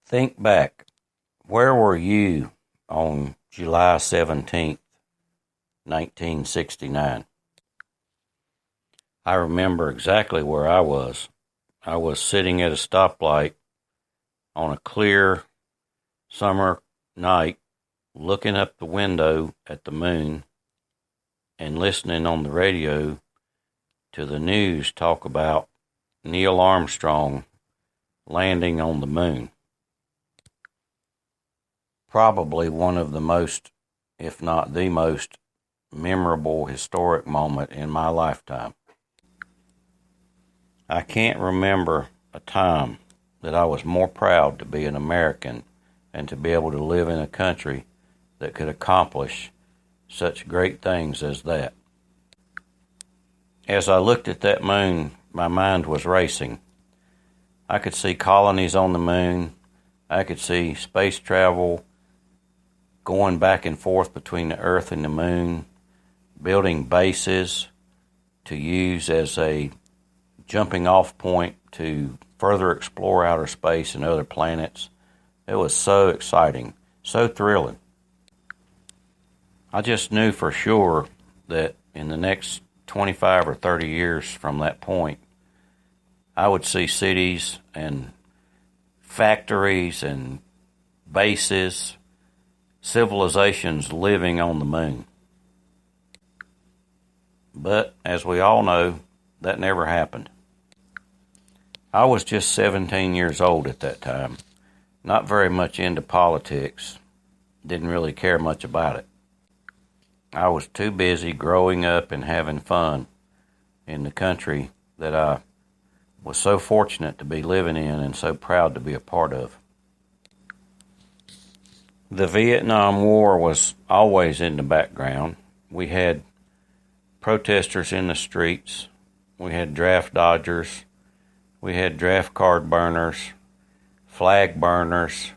Think back. Where were you on July 17th, 1969? I remember exactly where I was. I was sitting at a stoplight on a clear summer night, looking up the window at the moon and listening on the radio to the news talk about Neil Armstrong landing on the moon. Probably one of the most, if not the most, memorable historic moment in my lifetime. I can't remember a time that I was more proud to be an American and to be able to live in a country that could accomplish such great things as that. As I looked at that moon, my mind was racing. I could see colonies on the moon. I could see space travel going back and forth between the Earth and the moon, building bases to use as a jumping off point to further explore outer space and other planets. It was so exciting, so thrilling. I just knew for sure that in the next 25 or 30 years from that point, I would see cities and factories and bases, civilizations living on the moon. But as we all know, that never happened. I was just 17 years old at that time, not very much into politics, didn't really care much about it. I was too busy growing up and having fun in the country that I was so fortunate to be living in and so proud to be a part of. The Vietnam War was always in the background. We had protesters in the streets. We had draft dodgers. We had draft card burners, flag burners,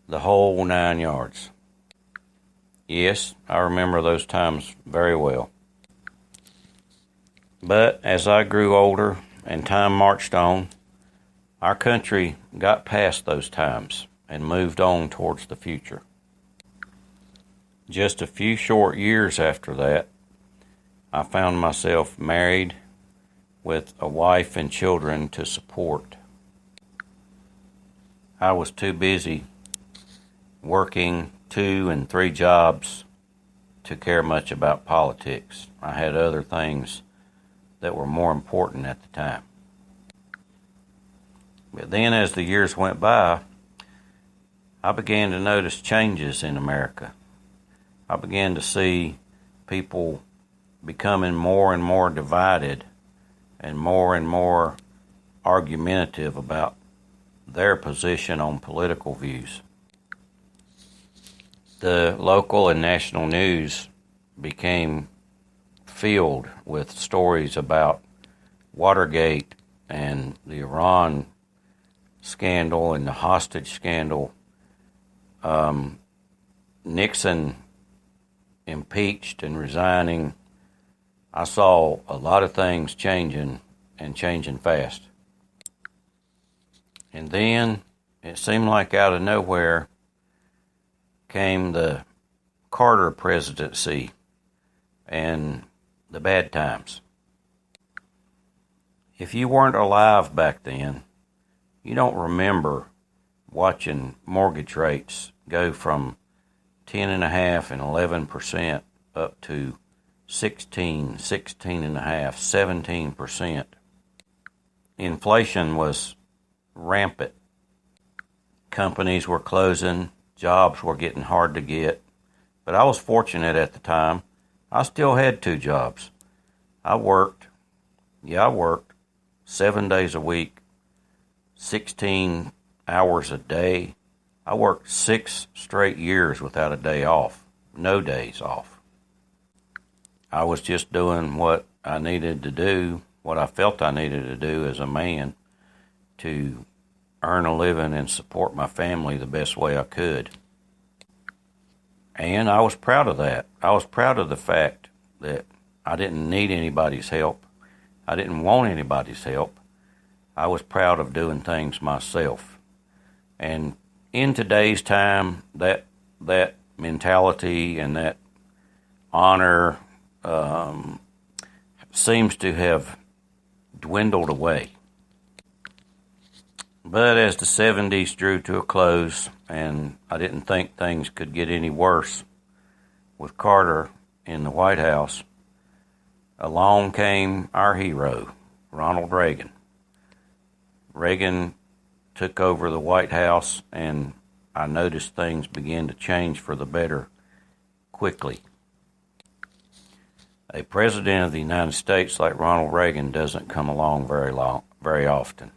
the whole 9 yards. Yes, I remember those times very well. But as I grew older and time marched on, our country got past those times and moved on towards the future. Just a few short years after that, I found myself married with a wife and children to support. I was too busy working 2 and 3 jobs to care much about politics. I had other things that were more important at the time. But then as the years went by, I began to notice changes in America. I began to see people becoming more and more divided and more argumentative about their position on political views. The local and national news became filled with stories about Watergate and the Iran scandal and the hostage scandal. Nixon impeached and resigning. I saw a lot of things changing and changing fast. And then it seemed like out of nowhere came the Carter presidency and the bad times. If you weren't alive back then, you don't remember watching mortgage rates go from 10.5% and 11% up to 16.5%, 17%. Inflation was rampant. Companies were closing, jobs were getting hard to get. But I was fortunate at the time. I still had 2 jobs. I worked 7 days a week, 16 hours a day. I worked 6 straight years without a day off, no days off. I was just doing what I needed to do, what I felt I needed to do as a man to earn a living and support my family the best way I could. And I was proud of that. I was proud of the fact that I didn't need anybody's help. I didn't want anybody's help. I was proud of doing things myself. And in today's time, that mentality and that honor seems to have dwindled away. But as the 70s drew to a close, and I didn't think things could get any worse with Carter in the White House, along came our hero, Ronald Reagan. Reagan took over the White House, and I noticed things began to change for the better quickly. A president of the United States like Ronald Reagan doesn't come along very often.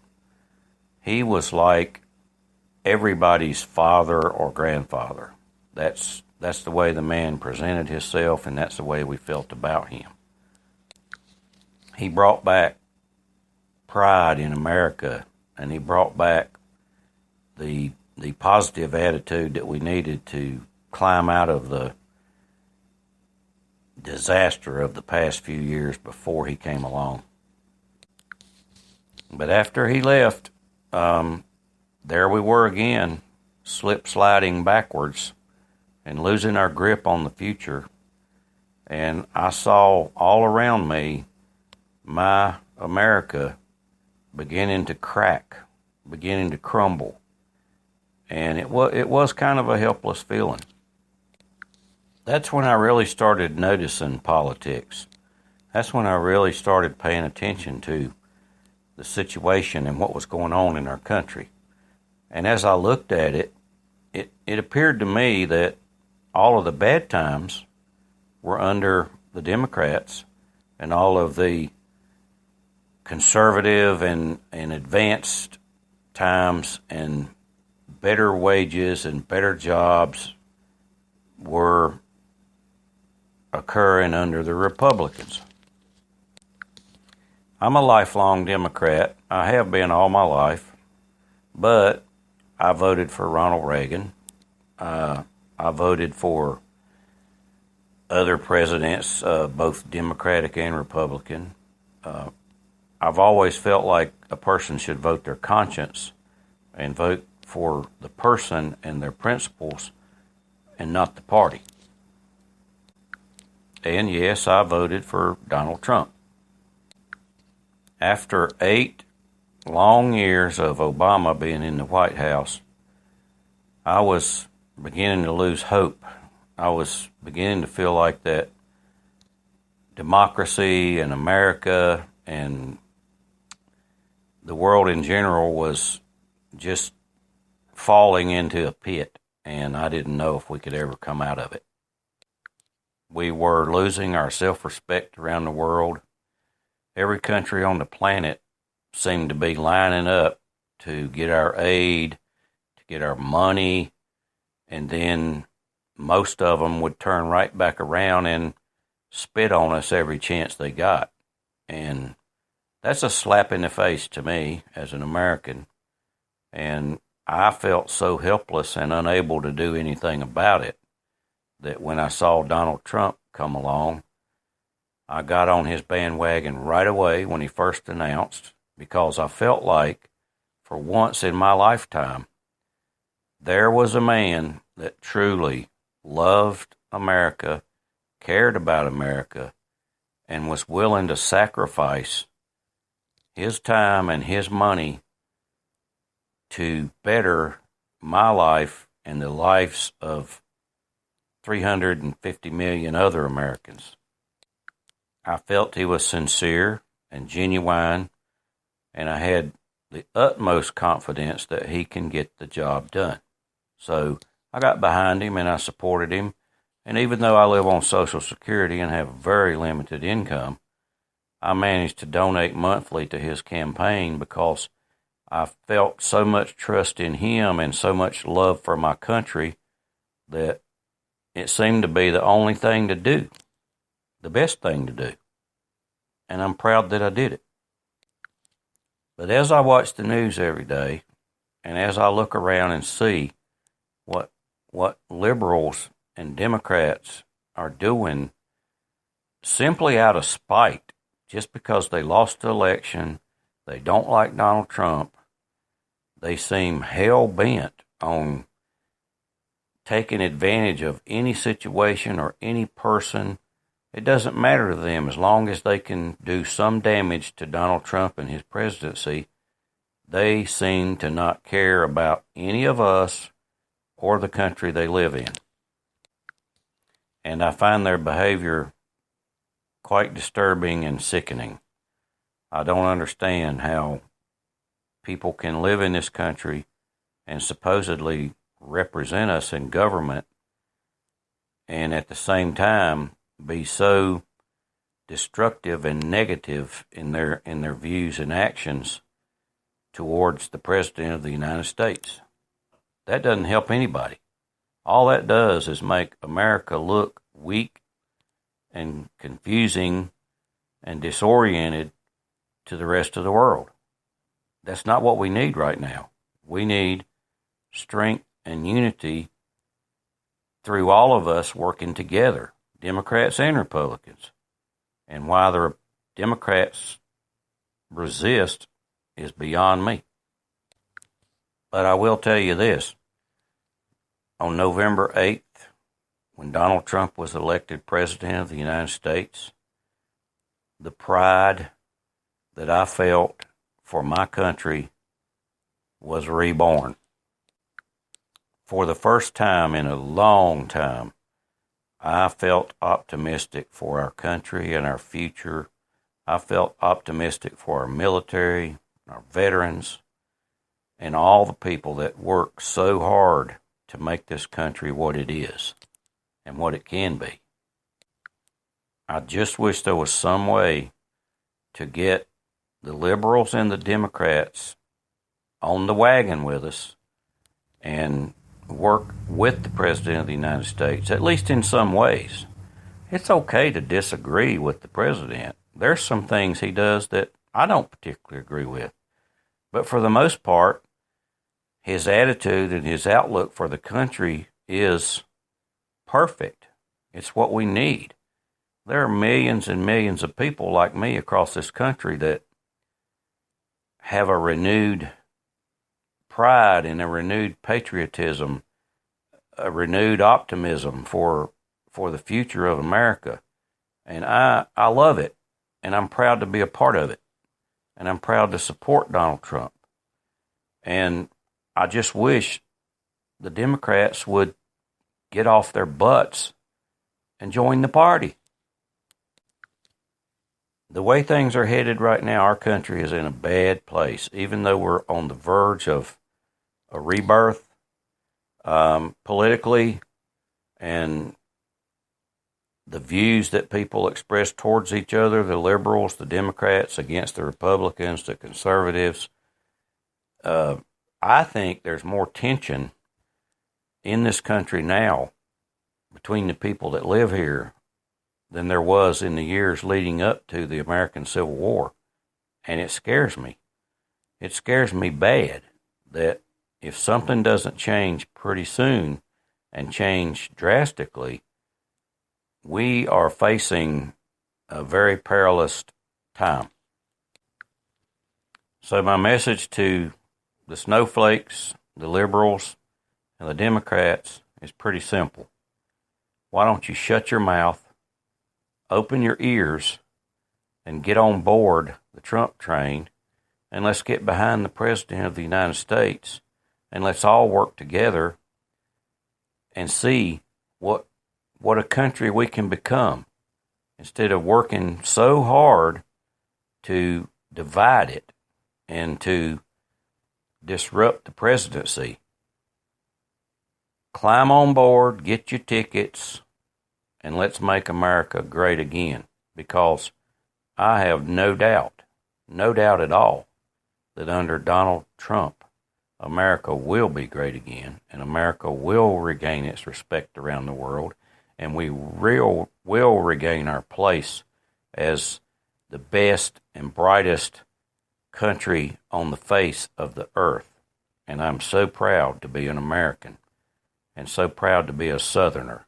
He was like everybody's father or grandfather. That's the way the man presented himself, and that's the way we felt about him. He brought back pride in America, and he brought back the positive attitude that we needed to climb out of the disaster of the past few years before he came along. But after he left, there we were again, sliding backwards and losing our grip on the future. And I saw all around me my America beginning to crack, beginning to crumble. And it was kind of a helpless feeling. That's when I really started noticing politics. That's when I really started paying attention to the situation and what was going on in our country. And as I looked at it, it appeared to me that all of the bad times were under the Democrats, and all of the conservative and advanced times and better wages and better jobs were occurring under the Republicans. I'm a lifelong Democrat. I have been all my life, but I voted for Ronald Reagan. I voted for other presidents, both Democratic and Republican. I've always felt like a person should vote their conscience and vote for the person and their principles and not the party. And yes, I voted for Donald Trump. After 8 long years of Obama being in the White House, I was beginning to lose hope. I was beginning to feel like that democracy and America and the world in general was just falling into a pit, and I didn't know if we could ever come out of it. We were losing our self-respect around the world. Every country on the planet seemed to be lining up to get our aid, to get our money, and then most of them would turn right back around and spit on us every chance they got. And that's a slap in the face to me as an American. And I felt so helpless and unable to do anything about it that when I saw Donald Trump come along, I got on his bandwagon right away when he first announced, because I felt like, for once in my lifetime, there was a man that truly loved America, cared about America, and was willing to sacrifice his time and his money to better my life and the lives of 350 million other Americans. I felt he was sincere and genuine, and I had the utmost confidence that he can get the job done. So I got behind him and I supported him. And even though I live on Social Security and have very limited income, I managed to donate monthly to his campaign because I felt so much trust in him and so much love for my country that it seemed to be the only thing to do, the best thing to do. And I'm proud that I did it. But as I watch the news every day, and as I look around and see what liberals and Democrats are doing simply out of spite, just because they lost the election, they don't like Donald Trump, they seem hell-bent on taking advantage of any situation or any person. It doesn't matter to them as long as they can do some damage to Donald Trump and his presidency. They seem to not care about any of us or the country they live in. And I find their behavior quite disturbing and sickening. I don't understand how people can live in this country and supposedly represent us in government and at the same time be so destructive and negative in their views and actions towards the President of the United States. That doesn't help anybody. All that does is make America look weak and confusing and disoriented to the rest of the world. That's not what we need right now. We need strength and unity through all of us working together, Democrats and Republicans. And why the Democrats resist is beyond me. But I will tell you this. On November 8th, when Donald Trump was elected President of the United States, the pride that I felt for my country was reborn. For the first time in a long time, I felt optimistic for our country and our future. I felt optimistic for our military, our veterans, and all the people that work so hard to make this country what it is and what it can be. I just wish there was some way to get the liberals and the Democrats on the wagon with us and work with the President of the United States, at least in some ways. It's okay to disagree with the President. There's some things he does that I don't particularly agree with. But for the most part, his attitude and his outlook for the country is perfect. It's what we need. There are millions and millions of people like me across this country that have a renewed pride and a renewed patriotism, a renewed optimism for the future of America. And I love it, and I'm proud to be a part of it. And I'm proud to support Donald Trump. And I just wish the Democrats would get off their butts and join the party. The way things are headed right now, our country is in a bad place, even though we're on the verge of a rebirth politically, and the views that people express towards each other, the liberals, the Democrats against the Republicans, the conservatives. I think there's more tension in this country now between the people that live here than there was in the years leading up to the American Civil War. And it scares me. It scares me bad that if something doesn't change pretty soon and change drastically, we are facing a very perilous time. So my message to the snowflakes, the liberals, and the Democrats is pretty simple. Why don't you shut your mouth, open your ears, and get on board the Trump train, and let's get behind the President of the United States, and let's all work together and see what a country we can become, instead of working so hard to divide it and to disrupt the presidency. Climb on board, get your tickets, and let's make America great again. Because I have no doubt at all, that under Donald Trump, America will be great again, and America will regain its respect around the world, and we will regain our place as the best and brightest country on the face of the earth. And I'm so proud to be an American and so proud to be a Southerner.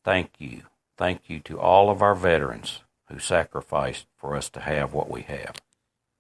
Thank you. Thank you to all of our veterans who sacrificed for us to have what we have.